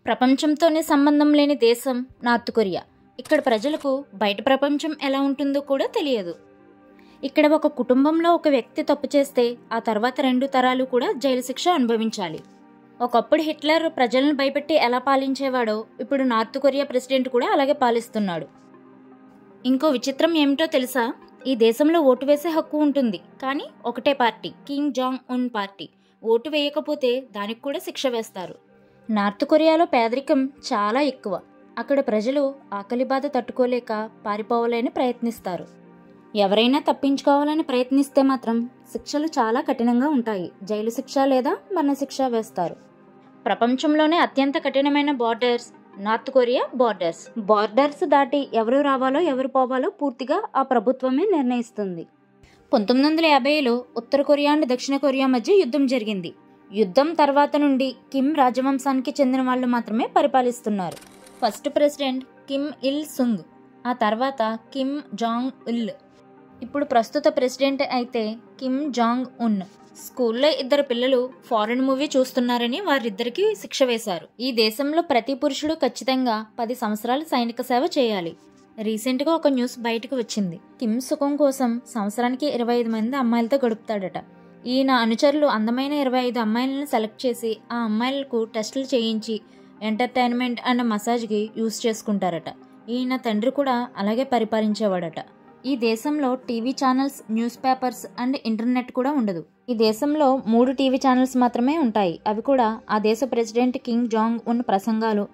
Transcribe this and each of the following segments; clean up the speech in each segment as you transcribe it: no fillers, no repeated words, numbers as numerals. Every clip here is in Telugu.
ప్రపంచంతోనే సంబంధం లేని దేశం నార్త్ కొరియా. ఇక్కడ ప్రజలకు బయట ప్రపంచం ఎలా ఉంటుందో కూడా తెలియదు. ఇక్కడ ఒక కుటుంబంలో ఒక వ్యక్తి తప్పు చేస్తే ఆ తర్వాత 2 తరాలు కూడా జైలు శిక్ష అనుభవించాలి. ఒకప్పుడు హిట్లర్ ప్రజలను భయపెట్టి ఎలా పాలించేవాడో ఇప్పుడు నార్త్ కొరియా ప్రెసిడెంట్ కూడా అలాగే పాలిస్తున్నాడు. ఇంకో విచిత్రం ఏమిటో తెలుసా? ఈ దేశంలో ఓటు వేసే హక్కు ఉంటుంది, కానీ ఒకటే party, Kim Jong Un party. Vote వేయకపోతే దానికి కూడా శిక్ష వేస్తారు. నార్త్ కొరియాలో పేదరికం చాలా ఎక్కువ. అక్కడ ప్రజలు ఆకలి బాధ తట్టుకోలేక పారిపోవాలని ప్రయత్నిస్తారు. ఎవరైనా తప్పించుకోవాలని ప్రయత్నిస్తే మాత్రం శిక్షలు చాలా కఠినంగా ఉంటాయి. జైలు శిక్ష లేదా మరణశిక్ష వేస్తారు. ప్రపంచంలోనే అత్యంత కఠినమైన borders north Korea borders. Borders దాటి ఎవరు రావాలో ఎవరు పోవాలో పూర్తిగా ఆ ప్రభుత్వమే నిర్ణయిస్తుంది. 1950లో ఉత్తర కొరియా అండ్ దక్షిణ కొరియా మధ్య యుద్ధం జరిగింది. యుద్ధం తర్వాత నుండి కిమ్ రాజవంశానికి చెందిన వాళ్ళు మాత్రమే పరిపాలిస్తున్నారు. ఫస్ట్ ప్రెసిడెంట్ కిమ్ ఇల్ సుంగ్, ఆ తర్వాత కిమ్ జాంగ్ ఇల్. ఇప్పుడు ప్రస్తుత ప్రెసిడెంట్ అయితే కిమ్ జాంగ్ ఉన్. స్కూల్లో 2 పిల్లలు ఫారెన్ మూవీ చూస్తున్నారని వారిద్దరికి శిక్ష వేశారు. ఈ దేశంలో ప్రతి పురుషుడు ఖచ్చితంగా 10 సంవత్సరాలు సైనిక సేవ చేయాలి. రీసెంట్గా ఒక న్యూస్ బయటకు వచ్చింది. కిమ్ సుఖం కోసం సంవత్సరానికి 25 మంది అమ్మాయిలతో గడుపుతాడట. ఈయన అనుచరులు అందమైన 25 అమ్మాయిలను సెలెక్ట్ చేసి ఆ అమ్మాయిలకు టెస్టులు చేయించి ఎంటర్టైన్మెంట్ అండ్ మసాజ్కి యూజ్ చేసుకుంటారట. ఈయన తండ్రి కూడా అలాగే పరిపాలించేవాడట. ఈ దేశంలో TV channels, news papers and internet కూడా ఉండదు. ఈ దేశంలో 3 టీవీ ఛానల్స్ మాత్రమే ఉంటాయి. అవి కూడా ఆ దేశ ప్రెసిడెంట్ కిమ్ జాంగ్ ఉన్ ప్రసంగాలు,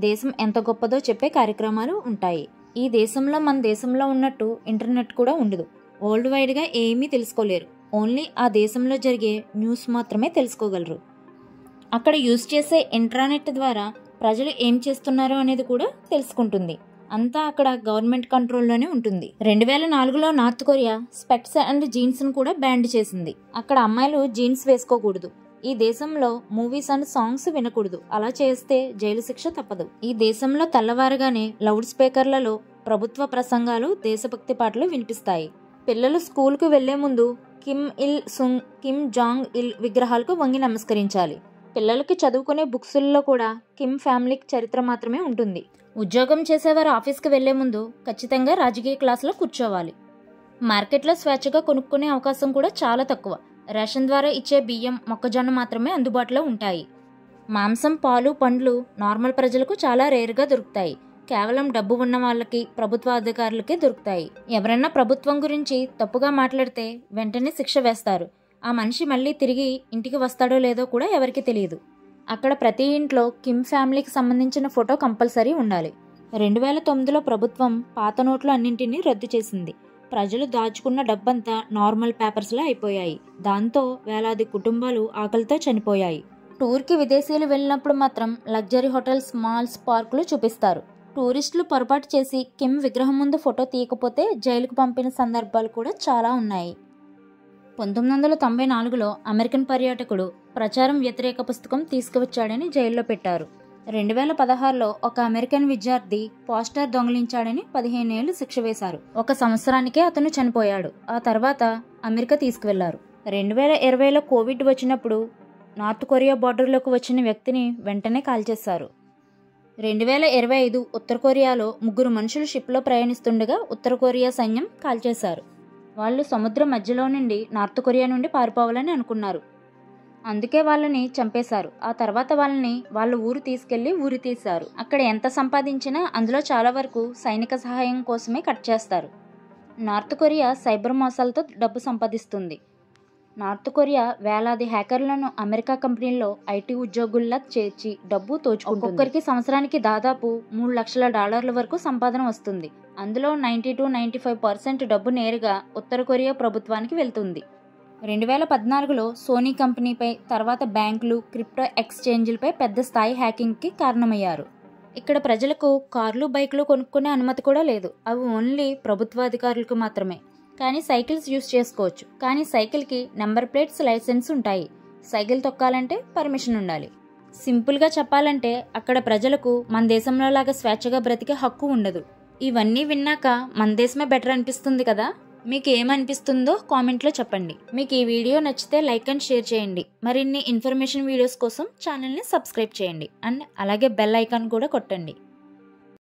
దేశం ఎంత గొప్పదో చెప్పే కార్యక్రమాలు ఉంటాయి. ఈ దేశంలో మన దేశంలో ఉన్నట్టు ఇంటర్నెట్ కూడా ఉండదు. వరల్డ్ వైడ్గా ఏమీ తెలుసుకోలేరు. ఓన్లీ ఆ దేశంలో జరిగే న్యూస్ మాత్రమే తెలుసుకోగలరు. అక్కడ యూజ్ చేసే ఇంటర్నెట్ ద్వారా ప్రజలు ఏం చేస్తున్నారు అనేది కూడా తెలుసుకుంటుంది. అంతా అక్కడ గవర్నమెంట్ కంట్రోల్లోనే ఉంటుంది. 2004లో నార్త్ కొరియా స్పెక్స్ అండ్ జీన్స్ను కూడా బ్యాన్ చేసింది. అక్కడ అమ్మాయిలు జీన్స్ వేసుకోకూడదు. ఈ దేశంలో మూవీస్ అండ్ సాంగ్స్ వినకూడదు. అలా చేస్తే జైలు శిక్ష తప్పదు. ఈ దేశంలో తెల్లవారుగానే లౌడ్ స్పీకర్లలో ప్రభుత్వ ప్రసంగాలు, దేశభక్తి పాటలు వినిపిస్తాయి. పిల్లలు స్కూల్కు వెళ్లే ముందు కిమ్ ఇల్ సుంగ్, కిమ్ జాంగ్ ఇల్ విగ్రహాలకు వంగి నమస్కరించాలి. పిల్లలకి చదువుకునే బుక్స్ల్లో కూడా కిమ్ ఫ్యామిలీ చరిత్ర మాత్రమే ఉంటుంది. ఉద్యోగం చేసేవారు ఆఫీస్కి వెళ్లే ముందు ఖచ్చితంగా రాజకీయ క్లాసులో కూర్చోవాలి. మార్కెట్లో స్వేచ్ఛగా కొనుక్కునే అవకాశం కూడా చాలా తక్కువ. రేషన్ ద్వారా ఇచ్చే బియ్యం, మొక్కజొన్న మాత్రమే అందుబాటులో ఉంటాయి. మాంసం, పాలు, పండ్లు నార్మల్ ప్రజలకు చాలా రేరుగా దొరుకుతాయి. కేవలం డబ్బు ఉన్న వాళ్ళకి, ప్రభుత్వ అధికారులకే దొరుకుతాయి. ఎవరైనా ప్రభుత్వం గురించి తప్పుగా మాట్లాడితే వెంటనే శిక్ష వేస్తారు. ఆ మనిషి మళ్ళీ తిరిగి ఇంటికి వస్తాడో లేదో కూడా ఎవరికి తెలియదు. అక్కడ ప్రతి ఇంట్లో కిమ్ ఫ్యామిలీకి సంబంధించిన ఫోటో కంపల్సరీ ఉండాలి. 2009లో ప్రభుత్వం పాత నోట్లు అన్నింటినీ రద్దు చేసింది. ప్రజలు దాచుకున్న డబ్బంతా నార్మల్ పేపర్స్లో అయిపోయాయి. దాంతో వేలాది కుటుంబాలు ఆకలితో చనిపోయాయి. టూర్కి విదేశీయులు వెళ్ళినప్పుడు మాత్రం లగ్జరీ హోటల్స్, మాల్స్, పార్కులు చూపిస్తారు. టూరిస్టులు పొరపాటు చేసి కిమ్ విగ్రహం ముందు ఫోటో తీయకపోతే జైలుకు పంపిన సందర్భాలు కూడా చాలా ఉన్నాయి. 1994లో అమెరికన్ పర్యాటకుడు ప్రచారం వ్యతిరేక పుస్తకం తీసుకువచ్చాడని జైల్లో పెట్టారు. 2016లో ఒక అమెరికన్ విద్యార్థి పోస్టర్ దొంగిలించాడని 15 ఏళ్లు శిక్ష వేశారు. 1 సంవత్సరానికే అతను చనిపోయాడు. ఆ తర్వాత అమెరికా తీసుకువెళ్లారు. 2020లో కోవిడ్ వచ్చినప్పుడు నార్త్ కొరియా బార్డర్లోకి వచ్చిన వ్యక్తిని వెంటనే కాల్చేశారు. 2025 ఉత్తర కొరియాలో 3 మనుషులు షిప్లో ప్రయాణిస్తుండగా ఉత్తర కొరియా సైన్యం కాల్చేశారు. వాళ్ళు సముద్రం మధ్యలో నుండి నార్త్ కొరియా నుండి పారిపోవాలని అనుకున్నారు. అందుకే వాళ్ళని చంపేశారు. ఆ తర్వాత వాళ్ళని వాళ్ళ ఊరు తీసుకెళ్లి ఊరి తీశారు. అక్కడ ఎంత సంపాదించినా అందులో చాలా వరకు సైనిక సహాయం కోసమే కట్ చేస్తారు. నార్త్ కొరియా సైబర్ మోసాలతో డబ్బు సంపాదిస్తుంది. నార్త్ కొరియా వేలాది హ్యాకర్లను అమెరికా కంపెనీల్లో ఐటీ ఉద్యోగుల్లా చేర్చి డబ్బు దోచుకుంటుంది. ఒక్కొక్కరికి సంవత్సరానికి దాదాపు $3 లక్షల వరకు సంపాదన వస్తుంది. అందులో 90-95% డబ్బు నేరుగా ఉత్తర కొరియా ప్రభుత్వానికి వెళ్తుంది. 2014లో సోనీ కంపెనీపై, తర్వాత బ్యాంకులు, క్రిప్టో ఎక్స్చేంజ్లపై పెద్ద స్థాయి హ్యాకింగ్కి కారణమయ్యారు. ఇక్కడ ప్రజలకు కార్లు, బైకులు కొనుక్కునే అనుమతి కూడా లేదు. అవి ఓన్లీ ప్రభుత్వాధికారులకు మాత్రమే. కానీ సైకిల్స్ యూజ్ చేసుకోవచ్చు. కానీ సైకిల్కి నెంబర్ ప్లేట్స్, లైసెన్స్ ఉంటాయి. సైకిల్ తొక్కాలంటే పర్మిషన్ ఉండాలి. సింపుల్గా చెప్పాలంటే అక్కడ ప్రజలకు మన దేశంలో లాగా స్వేచ్ఛగా బ్రతికే హక్కు ఉండదు. ఇవన్నీ విన్నాక మన దేశమే బెటర్ అనిపిస్తుంది కదా. మీకు ఏమనిపిస్తుందో కామెంట్లో చెప్పండి. మీకు ఈ వీడియో నచ్చితే లైక్ అండ్ షేర్ చేయండి. మరిన్ని ఇన్ఫర్మేషన్ వీడియోస్ కోసం ఛానల్ని సబ్స్క్రైబ్ చేయండి అండ్ అలాగే బెల్ ఐకాన్ కూడా కొట్టండి.